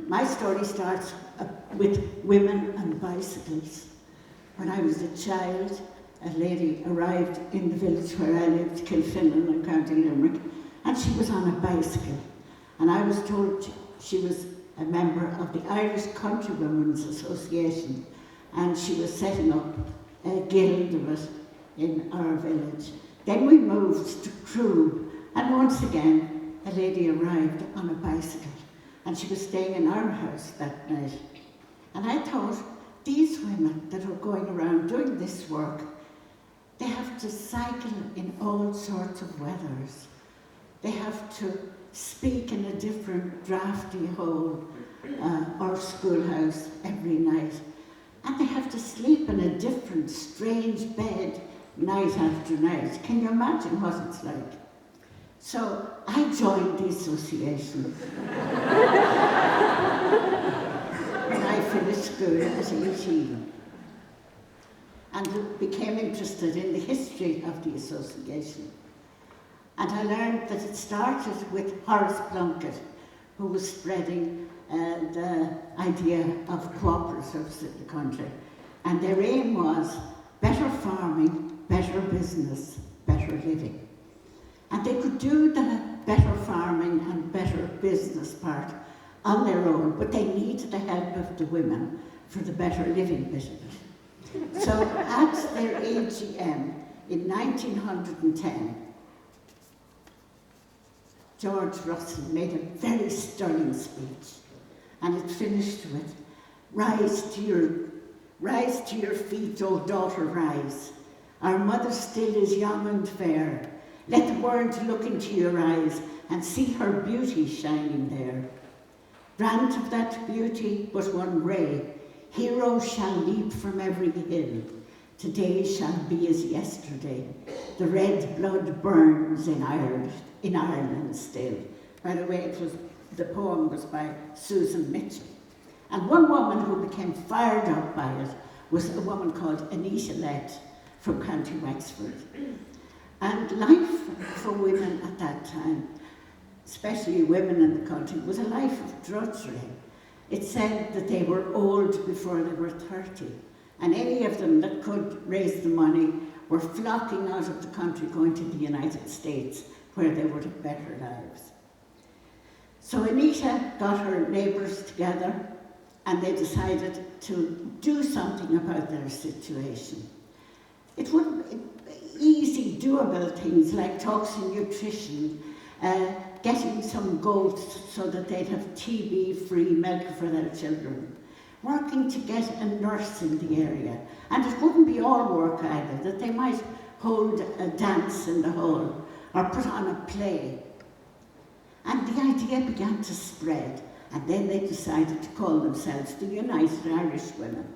My story starts with women and bicycles. When I was a child, a lady arrived in the village where I lived, Kilfinnan in County Limerick, and she was on a bicycle. And I was told she was a member of the Irish Countrywomen's Association, and she was setting up a guild of it in our village. Then we moved to Crewe, and once again, a lady arrived on a bicycle, and she was staying in our house that night. And I thought, these women that are going around doing this work, they have to cycle in all sorts of weathers. They have to speak in a different drafty hole or schoolhouse every night. And they have to sleep in a different strange bed night after night. Can you imagine what it's like? So I joined the association when I finished school at 18 and became interested in the history of the association. And I learned that it started with Horace Plunkett, who was spreading the idea of cooperatives in the country. And their aim was better farming, better business, better living. And they could do the better farming and better business part on their own, but they needed the help of the women for the better living bit of it. So at their AGM in 1910, George Russell made a very stirring speech, and it finished with, rise to your feet, O daughter, rise. Our mother still is young and fair. Let the world look into your eyes and see her beauty shining there. Grant of that beauty but one ray, heroes shall leap from every hill. Today shall be as yesterday. The red blood burns in Ireland still. By the way, the poem was by Susan Mitchell. And one woman who became fired up by it was a woman called Anita Lett from County Wexford. And life for women at that time, especially women in the country, was a life of drudgery. It said that they were old before they were 30, and any of them that could raise the money were flocking out of the country, going to the United States, where they would have better lives. So Anita got her neighbours together, and they decided to do something about their situation. It wouldn't easy, doable things like talks in nutrition, getting some goats so that they'd have TB-free milk for their children, working to get a nurse in the area. And it wouldn't be all work either, that they might hold a dance in the hall or put on a play. And the idea began to spread, and then they decided to call themselves the United Irish Women.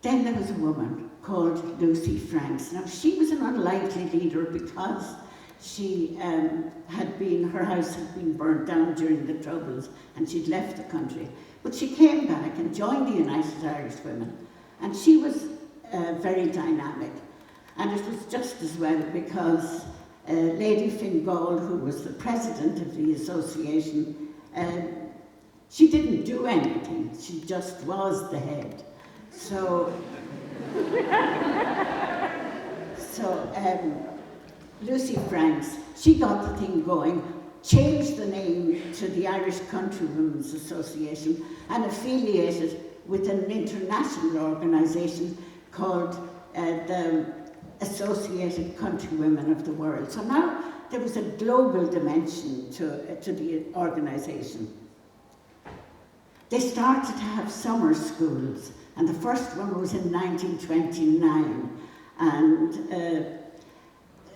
Then there was a woman called Lucy Franks. Now, she was an unlikely leader because she her house had been burnt down during the Troubles, and she'd left the country. But she came back and joined the United Irish Women, and she was very dynamic. And it was just as well because Lady Fingal, who was the president of the association, she didn't do anything, she just was the head. So Lucy Franks, she got the thing going, changed the name to the Irish Countrywomen's Association and affiliated with an international organisation called the Associated Countrywomen of the World. So now there was a global dimension to the organisation. They started to have summer schools, and the first one was in 1929, and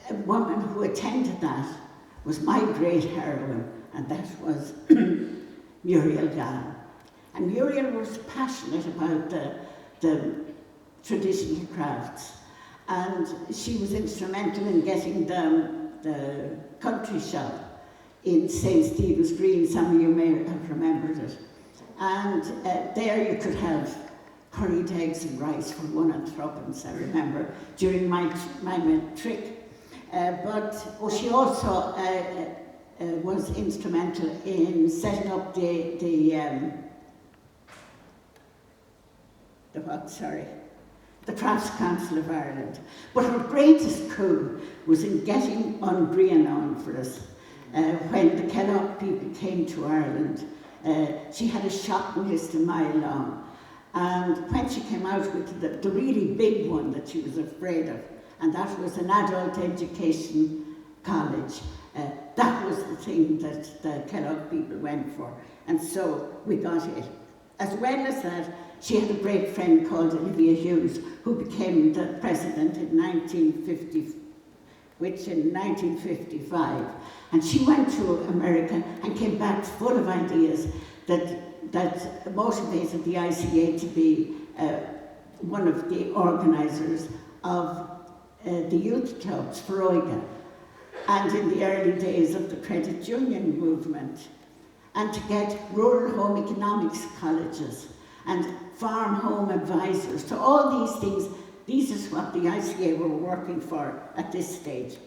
a woman who attended that was my great heroine, and that was Muriel Gallen. And Muriel was passionate about the traditional crafts, and she was instrumental in getting the country shop in St. Stephen's Green. Some of you may have remembered it. And there you could have curried eggs and rice for 1 3, I remember, during my trick. But she also was instrumental in setting up the Crafts Council of Ireland. But her greatest coup was in getting Brian on for us. When the Kellogg people came to Ireland, she had a shopping list a mile long. And when she came out with the really big one that she was afraid of, and that was an adult education college, that was the thing that the Kellogg people went for. And so we got it. As well as that, she had a great friend called Olivia Hughes, who became the president in 1955. And she went to America and came back full of ideas that motivated the ICA to be one of the organisers of the youth clubs for Oiga, and in the early days of the credit union movement, and to get rural home economics colleges and farm home advisors. So all these things, this is what the ICA were working for at this stage.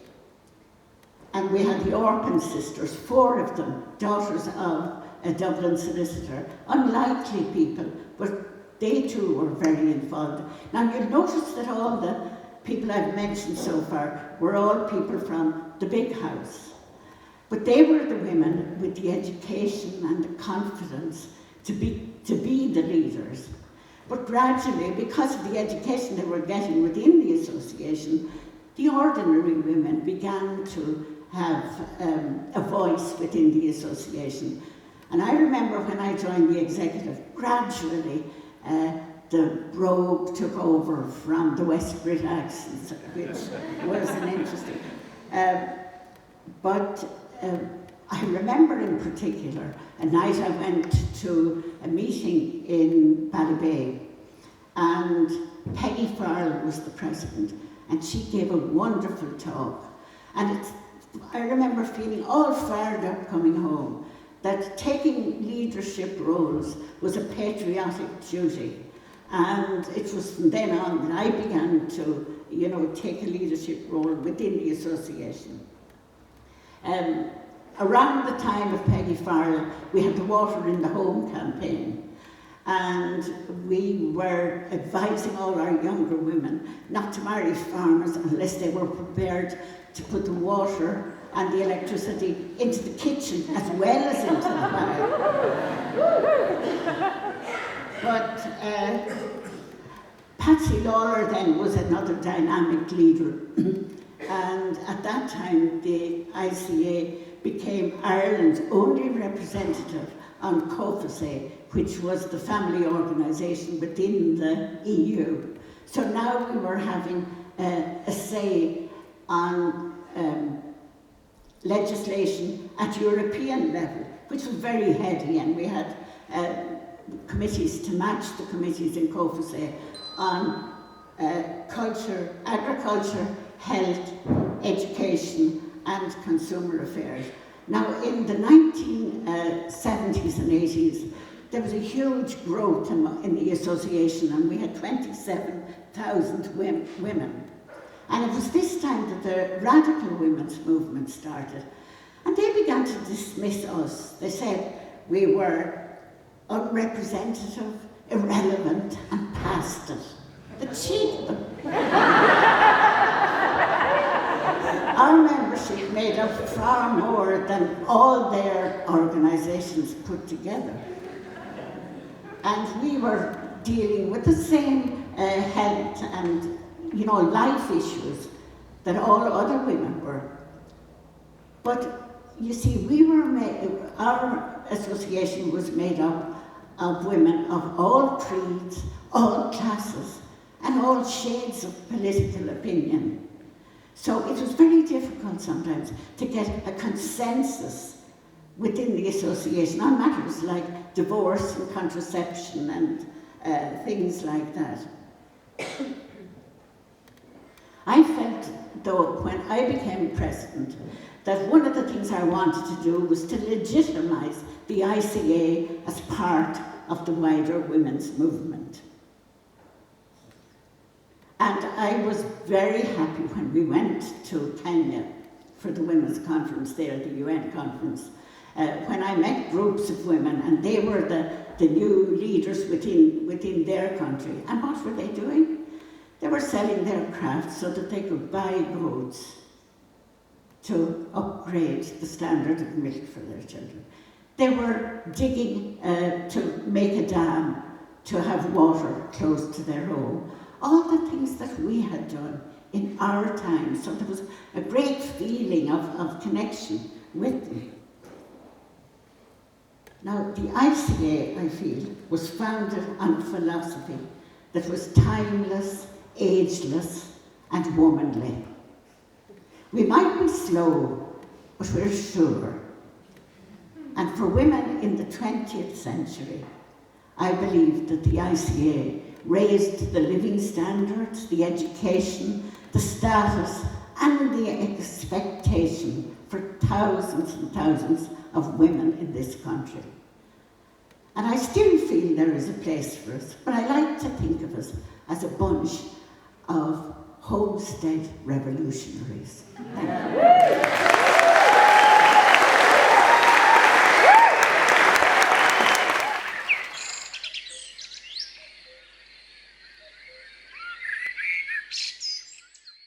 And we had the Orkin sisters, 4 of them, daughters of a Dublin solicitor, unlikely people, but they too were very involved. Now you'll notice that all the people I've mentioned so far were all people from the big house. But they were the women with the education and the confidence to be the leaders. But gradually, because of the education they were getting within the association, the ordinary women began to have a voice within the association. And I remember when I joined the executive, gradually the brogue took over from the West Brit accents, which was an interesting. I remember in particular a night I went to a meeting in Ballybay, and Peggy Farrell was the president, and she gave a wonderful talk. And I remember feeling all fired up coming home, that taking leadership roles was a patriotic duty. And it was from then on that I began to, take a leadership role within the association. Around the time of Peggy Farrell, we had the Water in the Home campaign, and we were advising all our younger women not to marry farmers unless they were prepared to put the water and the electricity into the kitchen as well as into the fire. But Patsy Lawler then was another dynamic leader. And at that time, the ICA became Ireland's only representative on COFASE, which was the family organisation within the EU. So now we were having a say on legislation at European level, which was very heady, and we had committees to match the committees in COFASE on culture, agriculture, health, education and consumer affairs. Now in the 1970s and 80s, there was a huge growth in the association, and we had 27,000 women. And it was this time that the radical women's movement started. And they began to dismiss us. They said we were unrepresentative, irrelevant and past it. The cheek of them. Our membership made up far more than all their organisations put together. And we were dealing with the same health and life issues that all other women were. But you see, our association was made up of women of all creeds, all classes, and all shades of political opinion. So it was very difficult sometimes to get a consensus within the association on matters like divorce and contraception and things like that. I felt, though, when I became president, that one of the things I wanted to do was to legitimise the ICA as part of the wider women's movement. And I was very happy when we went to Kenya for the women's conference there, the UN conference, when I met groups of women, and they were the new leaders within their country. And what were they doing? They were selling their crafts so that they could buy goats to upgrade the standard of milk for their children. They were digging to make a dam to have water close to their home. All the things that we had done in our time. So there was a great feeling of connection with them. Now, the ICA, I feel, was founded on a philosophy that was timeless, ageless, and womanly. We might be slow, but we're sure. And for women in the 20th century, I believe that the ICA raised the living standards, the education, the status, and the expectation for thousands and thousands of women in this country. And I still feel there is a place for us, but I like to think of us as a bunch of homestead revolutionaries. Thank you.